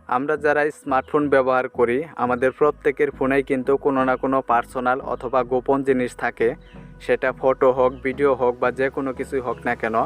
আমরা যারা স্মার্টফোন ব্যবহার করি আমাদের প্রত্যেকের ফোনেই কিন্তু কোনো না কোনো পার্সোনাল অথবা গোপন জিনিস থাকে। সেটা ফটো হোক, ভিডিও হোক বা যে কোনো কিছুই হোক না কেন,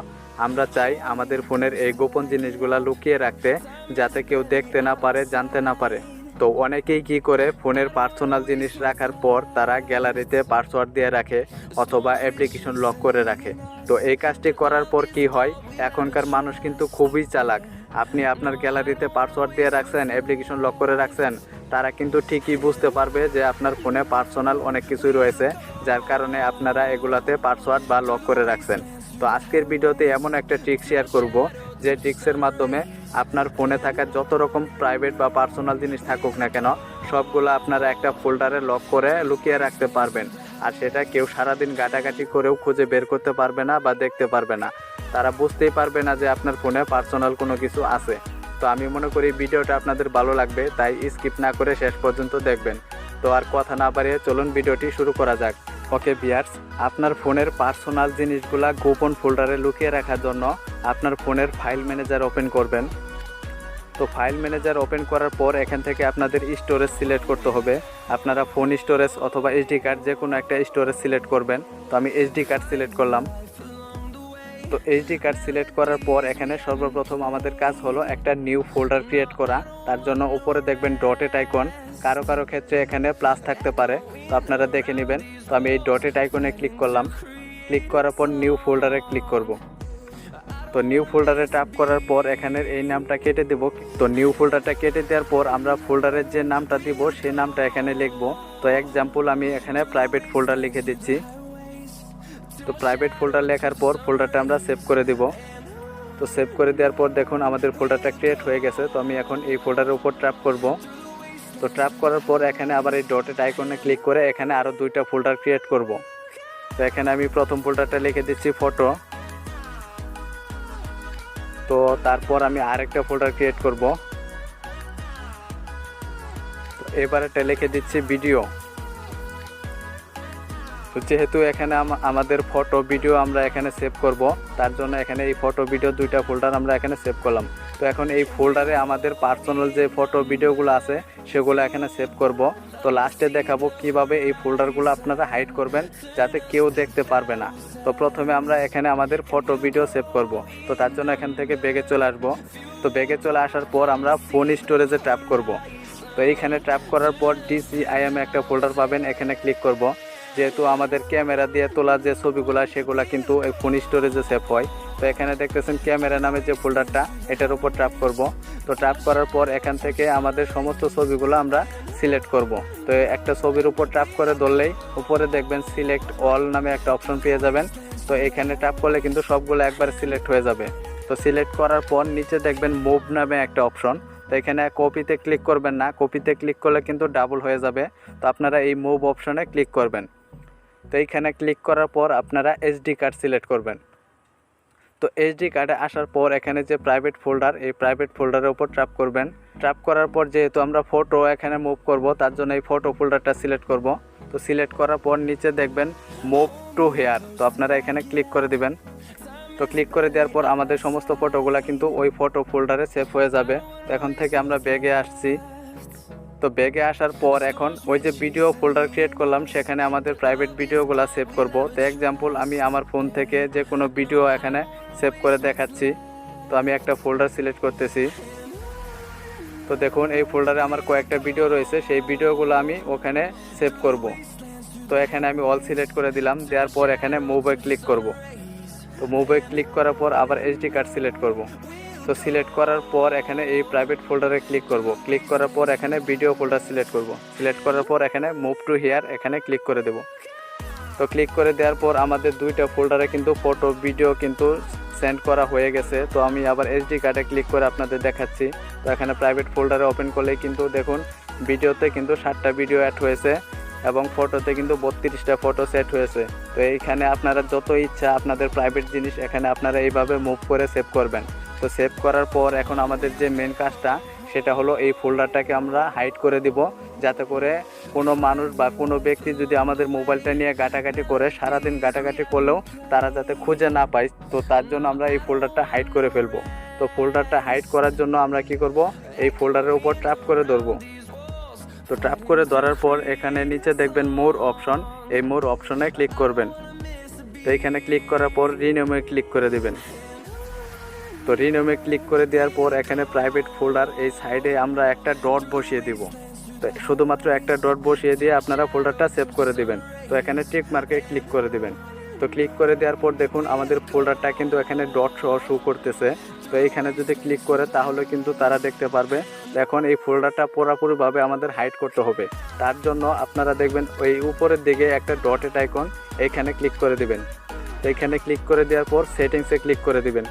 আমরা চাই আমাদের ফোনের এই গোপন জিনিসগুলো লুকিয়ে রাখতে, যাতে কেউ দেখতে না পারে, জানতে না পারে। তো অনেকেই কি করে, ফোনের পার্সোনাল জিনিস রাখার পর তারা গ্যালারিতে পাসওয়ার্ড দিয়ে রাখে অথবা অ্যাপ্লিকেশন লক করে রাখে। তো এই কাজটি করার পর কি হয়, এখনকার মানুষ কিন্তু খুবই চালাক। আপনি আপনার গ্যালারিতে পাসওয়ার্ড দিয়ে রাখছেন, অ্যাপ্লিকেশন লক করে রাখছেন, তারা কিন্তু ঠিকই বুঝতে পারবে যে আপনার ফোনে পার্সোনাল অনেক কিছুই রয়েছে, যার কারণে আপনারা এগুলাতে পাসওয়ার্ড বা লক করে রাখছেন। তো আজকের ভিডিওতে এমন একটা ট্রিক শেয়ার করব, যে ট্রিক্সের মাধ্যমে আপনার ফোনে থাকা যত রকম প্রাইভেট বা পার্সোনাল জিনিস থাকুক না কেন, সবগুলো আপনারা একটা ফোল্ডারে লক করে লুকিয়ে রাখতে পারবেন। আর সেটা কেউ সারাদিন ঘাটাঘাটি করেও খুঁজে বের করতে পারবে না বা দেখতে পারবে না। তারা বুঝতেই পারবে না যে আপনার ফোনে পার্সোনাল কোনো কিছু আছে। তো আমি মনে করি ভিডিওটা আপনাদের ভালো লাগবে, তাই স্কিপ না করে শেষ পর্যন্ত দেখবেন। তো আর কথা না বাড়িয়ে চলুন ভিডিওটি শুরু করা যাক। ওকে ভিউয়ার্স, আপনার ফোনের পার্সোনাল জিনিসগুলা গোপন ফোল্ডারে লুকিয়ে রাখার জন্য আপনার ফোনের ফাইল ম্যানেজার ওপেন করবেন। তো ফাইল ম্যানেজার ওপেন করার পর এখান থেকে আপনাদের স্টোরেজ সিলেক্ট করতে হবে। আপনারা ফোন স্টোরেজ অথবা এইচডি কার্ড যে কোনো একটা স্টোরেজ সিলেক্ট করবেন। তো আমি এইচডি কার্ড সিলেক্ট করলাম। তো এইচডি কার্ড সিলেক্ট করার পর এখানে সর্বপ্রথম আমাদের কাজ হলো একটা নিউ ফোল্ডার ক্রিয়েট করা। তার জন্য উপরে দেখবেন ডটেড আইকন, কারো কারো ক্ষেত্রে এখানে প্লাস থাকতে পারে, তো আপনারা দেখে নেবেন। তো আমি এই ডটেড আইকনে ক্লিক করলাম। ক্লিক করার পর নিউ ফোল্ডারে ক্লিক করব। তো নিউ ফোল্ডারে ট্যাপ করার পর এখানের এই নামটা কেটে দেব। তো নিউ ফোল্ডারটা কেটে দেওয়ার পর আমরা ফোল্ডারের যে নামটা দিব সেই নামটা এখানে লিখব। তো এক্সাম্পল আমি এখানে প্রাইভেট ফোল্ডার লিখে দিচ্ছি। তো প্রাইভেট ফোল্ডার লেখার পর ফোল্ডারটা আমরা সেভ করে দিব। তো সেভ করে দেওয়ার পর দেখুন আমাদের ফোল্ডারটা ক্রিয়েট হয়ে গেছে। তো আমি এখন এই ফোল্ডারের উপর ট্যাপ করব। তো ট্যাপ করার পর এখানে আবার এই ডটেড আইকনে ক্লিক করে এখানে আরও দুইটা ফোল্ডার ক্রিয়েট করব। তো এখানে আমি প্রথম ফোল্ডারটা লিখে দিচ্ছি ফটো। তো তারপর আমি আরেকটা ফোল্ডার ক্রিয়েট করব। তো এবারেটা লিখে দিচ্ছি ভিডিও। তো যেহেতু এখানে আমাদের ফটো ভিডিও আমরা এখানে সেভ করব, তার জন্য এখানে এই ফটো ভিডিও দুইটা ফোল্ডার আমরা এখানে সেভ করলাম। তো এখন এই ফোল্ডারে আমাদের পার্সোনাল যে ফটো ভিডিওগুলো আছে সেগুলো এখানে সেভ করব। তো লাস্টে দেখাবো কিভাবে এই ফোল্ডারগুলো আপনারা হাইড করবেন, যাতে কেউ দেখতে পারবে না। তো প্রথমে আমরা এখানে আমাদের ফটো ভিডিও সেভ করব। তো তার জন্য এখান থেকে ব্যাগে চলে আসব। তো ব্যাগে চলে আসার পর আমরা ফোন স্টোরেজে ট্যাপ করব। তো এইখানে ট্যাপ করার পর DCIM একটা ফোল্ডার পাবেন, এখানে ক্লিক করব। যেহেতু আমাদের ক্যামেরা দিয়ে তোলা যে ছবিগুলো সেগুলো কিন্তু এই ফোন স্টোরেজে সেভ হয়। তো এখানে দেখতেছেন ক্যামেরা নামে যে ফোল্ডারটা, এটার উপর ট্যাপ করব। তো ট্যাপ করার পর এখান থেকে আমাদের সমস্ত ছবিগুলো আমরা সিলেক্ট করব। তো একটা ছবির উপর ট্যাপ করে ধরলেই উপরে দেখবেন সিলেক্ট অল নামে একটা অপশন পেয়ে যাবেন। তো এখানে ট্যাপ করলে কিন্তু সবগুলো একবার সিলেক্ট হয়ে যাবে। তো সিলেক্ট করার পর নিচে দেখবেন মুভ নামে একটা অপশন। তো এখানে কপিতে ক্লিক করবেন না, কপিতে ক্লিক করলে কিন্তু ডাবল হয়ে যাবে। তো আপনারা এই মুভ অপশনে ক্লিক করবেন। তো এইখানে ক্লিক করার পর আপনারা এইচডি কার্ড সিলেক্ট করবেন। তো এইচডি কার্ডে আসার পর এখানে যে প্রাইভেট ফোল্ডার, এই প্রাইভেট ফোল্ডারের উপর ট্যাপ করবেন। ট্যাপ করার পর যেহেতু আমরা ফটো এখানে মুভ করব, তার জন্য এই ফটো ফোল্ডারটা সিলেক্ট করব। তো সিলেক্ট করার পর নিচে দেখবেন মুভ টু হেয়ার, তো আপনারা এখানে ক্লিক করে দিবেন। তো ক্লিক করে দেওয়ার পর আমাদের সমস্ত ফটোগুলো কিন্তু ওই ফটো ফোল্ডারে সেভ হয়ে যাবে। তো এখন থেকে আমরা ব্যাগে আসছি। তো ব্যাগে আসার পর এখন ওই যে ভিডিও ফোল্ডার ক্রিয়েট করলাম সেখানে আমাদের প্রাইভেট ভিডিওগুলো সেভ করব। তো এক্সাম্পল আমি আমার ফোন থেকে যে কোনো ভিডিও এখানে সেভ করে দেখাচ্ছি। তো আমি একটা ফোল্ডার সিলেক্ট করতেছি। তো দেখুন এই ফোল্ডারে আমার কয়েকটা ভিডিও রয়েছে, সেই ভিডিওগুলো আমি ওখানে সেভ করব। তো এখানে আমি অল সিলেক্ট করে দিলাম। দেওয়ার পর এখানে মুভে ক্লিক করব। তো মুভে ক্লিক করার পর আবার এইচডি কার্ড সিলেক্ট করব। তো সিলেক্ট করার পর এখানে এই প্রাইভেট ফোল্ডারে ক্লিক করব। ক্লিক করার পর এখানে ভিডিও ফোল্ডার সিলেক্ট করব। সিলেক্ট করার পর এখানে মুভ টু হিয়ার এখানে ক্লিক করে দেব। তো ক্লিক করে দেওয়ার পর আমাদের দুইটা ফোল্ডারে কিন্তু ফটো ভিডিও কিন্তু সেন্ড করা হয়ে গেছে। তো আমি আবার এইচডি কার্ডে ক্লিক করে আপনাদের দেখাচ্ছি। তো এখানে প্রাইভেট ফোল্ডারে ওপেন করলেই কিন্তু দেখুন ভিডিওতে কিন্তু 7টা ভিডিও অ্যাড হয়েছে এবং ফটোতে কিন্তু 32টা ফটো সেট হয়েছে। তো এইখানে আপনারা যত ইচ্ছা আপনাদের প্রাইভেট জিনিস এখানে আপনারা এইভাবে মুভ করে সেভ করবেন। তো সেভ করার পর এখন আমাদের যে মেন কাজটা সেটা হলো এই ফোল্ডারটাকে আমরা হাইড করে দিব, যাতে করে কোনো মানুষ বা কোনো ব্যক্তি যদি আমাদের মোবাইলটা নিয়ে ঘাটাঘাটি করে, সারাদিন ঘাটাঘাটি করলেও তারা যাতে খুঁজে না পায়। তো তার জন্য আমরা এই ফোল্ডারটা হাইড করে ফেলবো। তো ফোল্ডারটা হাইড করার জন্য আমরা কি করব, এই ফোল্ডারের উপর ট্যাপ করে ধরবো। তো ট্যাপ করে ধরার পর এখানে নিচে দেখবেন মোর অপশন, এই মোর অপশনে ক্লিক করবেন। তো এখানে ক্লিক করার পর রিনেমে ক্লিক করে দিবেন। তো রিনেমে ক্লিক করে দেওয়ার পর এখানে প্রাইভেট ফোল্ডার এই সাইডে আমরা একটা ডট বসিয়ে দিব। তো শুধুমাত্র একটা ডট বসিয়ে দিয়ে আপনারা ফোল্ডারটা সেভ করে দিবেন। তো এখানে টিক মার্কে ক্লিক করে দিবেন। তো ক্লিক করে দেওয়ার পর দেখুন আমাদের ফোল্ডারটা কিন্তু এখানে ডট সহ শো করতেছে। তো এইখানে যদি ক্লিক করে তাহলে কিন্তু তারা দেখতে পারবে। এখন এই ফোল্ডারটা পুরোপুরিভাবে আমাদের হাইড করতে হবে। তার জন্য আপনারা দেখবেন ওই উপরের দিকে একটা ডটেড আইকন, এইখানে ক্লিক করে দিবেন। তো এইখানে ক্লিক করে দেওয়ার পর সেটিংসে ক্লিক করে দিবেন।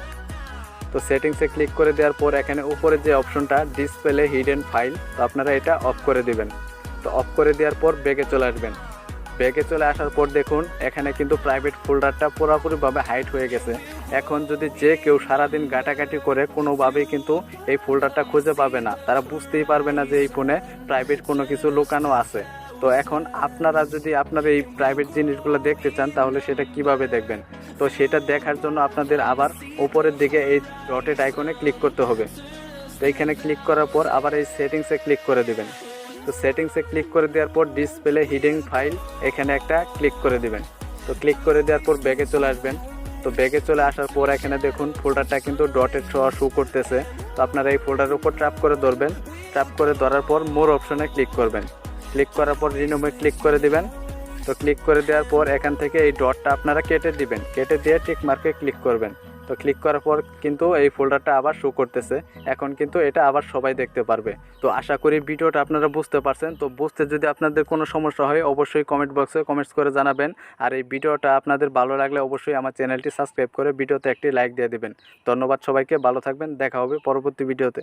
তো সেটিংসে ক্লিক করে দেওয়ার পর এখানে উপরে যে অপশনটা ডিসপ্লে হিডেন ফাইল, তো আপনারা এটা অফ করে দিবেন। তো অফ করে দেওয়ার পর ব্যাগে চলে আসবেন। ব্যাগে চলে আসার পর দেখুন এখানে কিন্তু প্রাইভেট ফোল্ডারটা পুরোপুরিভাবে হাইড হয়ে গেছে। এখন যদি যে কেউ সারাদিন ঘাটাঘাটি করে কোনোভাবেই কিন্তু এই ফোল্ডারটা খুঁজে পাবে না, তারা বুঝতেই পারবে না যে এই ফোনে প্রাইভেট কোনো কিছু লুকানো আছে। তো এখন আপনারা যদি আপনারা এই প্রাইভেট জিনিসগুলো দেখতে চান তাহলে সেটা কিভাবে দেখবেন? তো সেটা দেখার জন্য আপনাদের আবার উপরের দিকে এই ডটেড আইকনে ক্লিক করতে হবে। তো এইখানে ক্লিক করার পর আবার এই সেটিংসে ক্লিক করে দিবেন। তো সেটিংসে ক্লিক করে দেওয়ার পর ডিসপ্লে হিডিং ফাইল এখানে একটা ক্লিক করে দিবেন। তো ক্লিক করে দেওয়ার পর ব্যাগে চলে আসবেন। তো ব্যাগে চলে আসার পর এখানে দেখুন ফোল্ডারটা কিন্তু ডটেড সহ শো করতেছে। তো আপনারা এই ফোল্ডারের উপর ট্যাপ করে ধরবেন। ট্যাপ করে ধরার পর মোর অপশনে ক্লিক করবেন। ক্লিক করার পর রিনেমে ক্লিক করে দিবেন। তো ক্লিক করে দেওয়ার পর এখান থেকে এই ডটটা আপনারা কেটে দিবেন, কেটে দিয়ে টিক মার্কে ক্লিক করবেন। তো ক্লিক করার পর কিন্তু এই ফোল্ডারটা আবার শো করতেছে। এখন কিন্তু এটা আবার সবাই দেখতে পারবে। তো আশা করি ভিডিওটা আপনারা বুঝতে পারছেন। তো বুঝতে যদি আপনাদের কোনো সমস্যা হয় অবশ্যই কমেন্ট বক্সে কমেন্টস করে জানাবেন। আর এই ভিডিওটা আপনাদের ভালো লাগলে অবশ্যই আমার চ্যানেলটি সাবস্ক্রাইব করে ভিডিওতে একটি লাইক দিয়ে দিবেন। ধন্যবাদ সবাইকে, ভালো থাকবেন, দেখা হবে পরবর্তী ভিডিওতে।